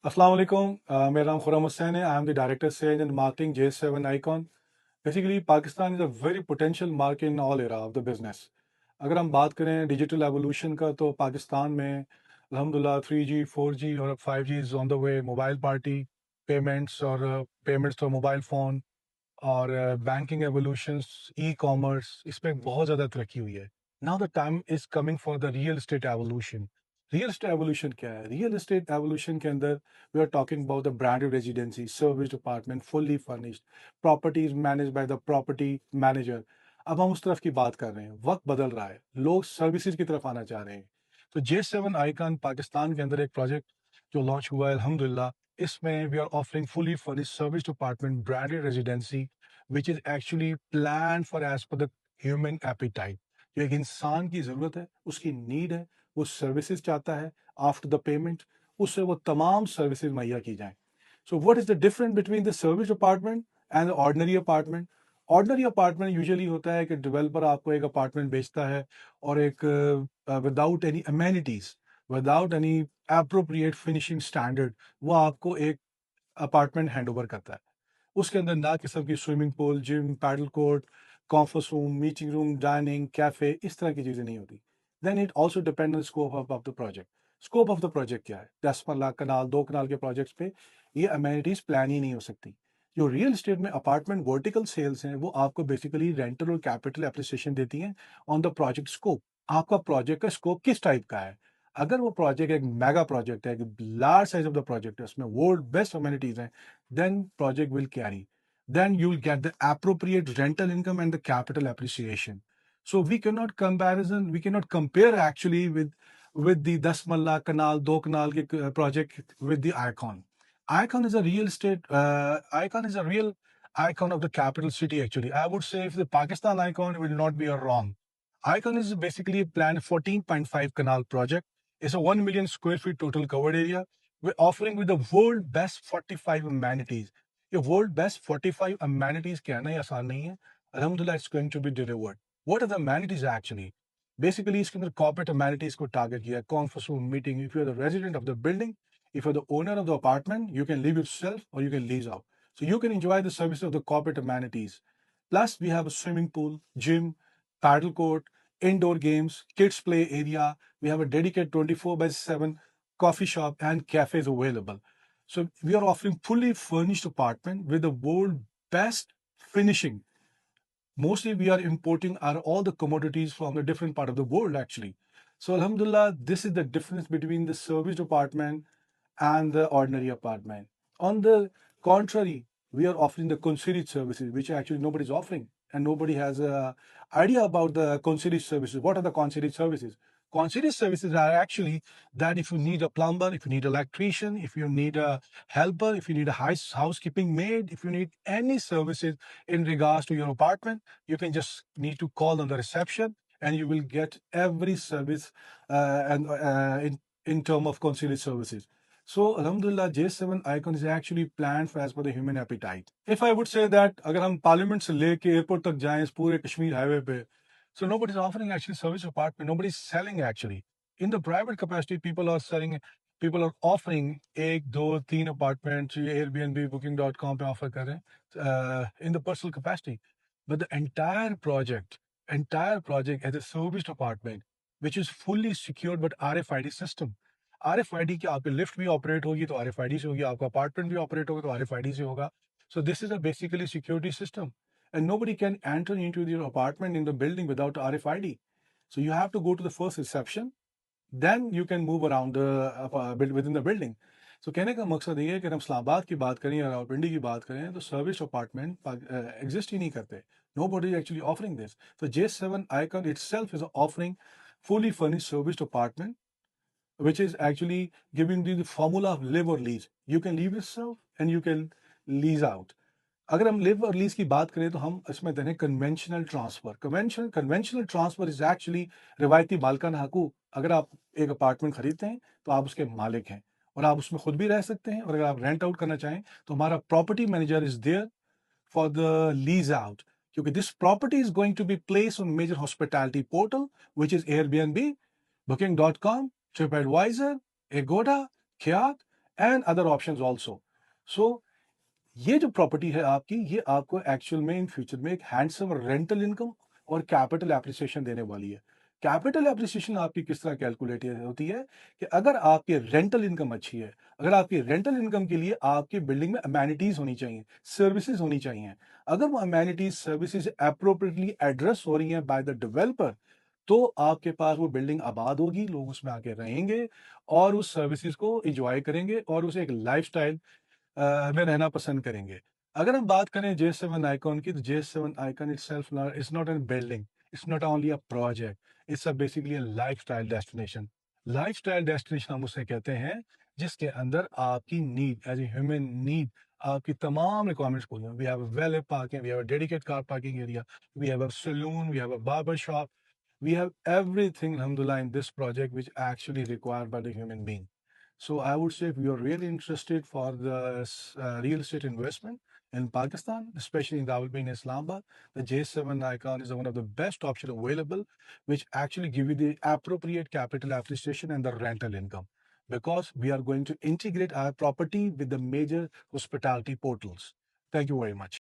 अस्सलाम वालेकुम मेरा नाम खुर्रम हुसैन है. I am the director sale and marketing J7 icon. Basically Pakistan is a very potential market in all era of the business. अगर हम बात करें डिजिटल एवोल्यूशन का तो पाकिस्तान में अल्हम्दुलिल्लाह 3G 4G और 5G is on the way. Mobile party payments और पेमेंट्स तो मोबाइल फ़ोन और बैंकिंग एवोल्यूशंस ई कॉमर्स इस पे बहुत ज़्यादा तरक्की हुई है. Now the time is coming for the real estate evolution. Real estate evolution क्या है? रियल एस्टेट एवोल्यूशन के अंदर we are talking about the branded residency service department fully furnished properties manage by the property manager. अब हम उस तरफ की बात कर रहे हैं. वक्त बदल रहा है, लोग सर्विसेज की तरफ आना चाह रहे हैं. तो J7 आइकन पाकिस्तान के अंदर एक प्रोजेक्ट जो लॉन्च हुआ है अल्हम्दुलिल्लाह. इसमें we are offering fully furnished service department branded residency which is actually planned for as per the human appetite. जो एक इंसान की ज़रूरत है, उसकी नीड है, वो सर्विसेज चाहता है. आफ्टर द पेमेंट उससे वो तमाम सर्विसेज मुहैया की जाएं. So what is the difference between the service apartment and ordinary apartment? Ordinary apartment usually होता है कि डेवलपर आपको एक अपार्टमेंट बेचता है और एक without any amenities, without any appropriate finishing standard वो आपको एक अपार्टमेंट हैंड ओवर करता है. उसके अंदर ना किस्म की swimming pool, gym, paddle court, conference room, meeting room, dining, cafe, इस तरह की चीज़ें नहीं होती. Then it also depend on scope of the project. Scope of the project क्या है? 10 लाख कनाल, 2 कनाल के प्रोजेक्ट्स पे ये अमेनिटीज प्लान ही नहीं हो सकती. जो रियल एस्टेट में अपार्टमेंट वर्टिकल सेल्स हैं वो आपको बेसिकली रेंटल और कैपिटल एप्रिसिएशन देती हैं ऑन द प्रोजेक्ट स्कोप. आपका प्रोजेक्ट का स्कोप किस टाइप का है? अगर वो प्रोजेक्ट एक मेगा प्रोजेक्ट है, एक large size of the project है, उसमें वर्ल्ड बेस्ट अमेनिटीज हैं, then project will carry. Then you will get the appropriate rental income and the capital appreciation. So we cannot compare actually with the 10 Malla canal, 2 canal के project with the icon. Icon is a real estate. Icon is a real icon of the capital city. Actually, I would say if the Pakistan icon will not be a wrong. Icon is basically a planned 14.5 canal project. It's a 1 million square feet total covered area. We're offering with the world best 45 amenities. ये world best 45 amenities कहना ही आसान नहीं है. Alhamdulillah, it's going to be delivered. What are the amenities actually? Basically, इसके अंदर corporate amenities को target किया है. Conference room, meeting. If you're the resident of the building, if you're the owner of the apartment, you can live yourself or you can lease out. So you can enjoy the services of the corporate amenities. Plus, we have a swimming pool, gym, paddle court, indoor games, kids play area. We have a dedicated 24 by 7 coffee shop and cafes available. So we are offering fully furnished apartment with the world best finishing. Mostly we are importing all the commodities from the different part of the world actually. So Alhamdulillah, this is the difference between the serviced apartment and the ordinary apartment. On the contrary, we are offering the concierge services, which actually nobody's offering, and nobody has a idea about the concierge services. What are the concierge services? Concierge services are actually that if you need a plumber, if you need an electrician, if you need a helper, if you need a housekeeping maid, if you need any services in regards to your apartment, you can just need to call on the reception and you will get every service and in term of concierge services. So Alhamdulillah, J7 icon is actually planned for as per the human appetite. If I would say that अगर हम parliament से लेके airport तक जाएं इस पूरे Kashmir highway पे, so nobody's offering actually service apartment, nobody's selling actually. In the private capacity, people are offering एक दो तीन अपार्टमेंट Airbnb booking.com पे ऑफर कर रहे हैं in the personal capacity. But the entire project as a serviced apartment, which is fully secured with RFID system. RFID की आपकी lift भी ऑपरेट होगी तो RFID से होगी, आपका अपार्टमेंट भी ऑपरेट होगा तो RFID से होगा. So this is a basically security system, and nobody can enter into your apartment in the building without RFID. So you have to go to the first reception, then you can move around within the building. So कहने का मकसद ये है कि हम इस्लामाबाद की बात करें या रावलपिंडी की बात करें तो सर्विस अपार्टमेंट एग्जिस्ट ही नहीं करते. Nobody is actually offering this. So J7 Icon itself is offering fully furnished serviced apartment, which is actually giving you the formula of live or lease. You can leave yourself and you can lease out. अगर हम live और lease की बात करें तो हम इसमें देखें conventional transfer. Conventional transfer is actually रिवायती मालिकाना हकूक. अगर आप एक अपार्टमेंट खरीदते हैं तो आप उसके मालिक हैं और आप उसमें खुद भी रह सकते हैं, और अगर आप रेंट आउट करना चाहें तो हमारा property manager is there for the lease out, क्योंकि this property is going to be place on major hospitality portal which is Airbnb, Booking.com, TripAdvisor, Agoda, Kyak, and other options also. So ये जो property है आपकी, ये आपको actual में in future में एक हैंडसम रेंटल इनकम और कैपिटल एप्रिसिएशन देने वाली है। कैपिटल एप्रिसिएशन आपकी किस तरह कैलकुलेट होती है कि अगर आपकी रेंटल इनकम अच्छी है, अगर आपकी रेंटल इनकम के लिए आपकी बिल्डिंग में अमेनिटीज होनी चाहिए, सर्विसेज होनी चाहिए, अगर वो अमेनिटीज सर्विसेज अप्रोप्रिएटली एड्रेस हो रही हैं बाय द डेवलपर, तो आपके पास वो बिल्डिंग आबाद होगी, लोग उसमें आके रहेंगे और उस सर्विसेज को इंजॉय करेंगे और उसे एक लाइफस्टाइल में रहना पसंद करेंगे। अगर हम बात करें J7 आइकॉन की, तो J7 icon itself is not an building, it's not only a project, it's a basically a lifestyle destination. Lifestyle destination हम उसे कहते हैं जिसके अंदर आपकी need as a human need, आपकी तमाम रिक्वायरमेंट्स पूरी हों। We have a valet parking, we have a dedicated car parking area, we have a salon, we have a barber shop, we have everything alhamdulillah in this project which actually required by the human being. So I would say if you're really interested for the real estate investment in Pakistan, especially in Rawalpindi and Islamabad, the J7 Icon is one of the best options available, which actually give you the appropriate capital appreciation and the rental income. Because we are going to integrate our property with the major hospitality portals. Thank you very much.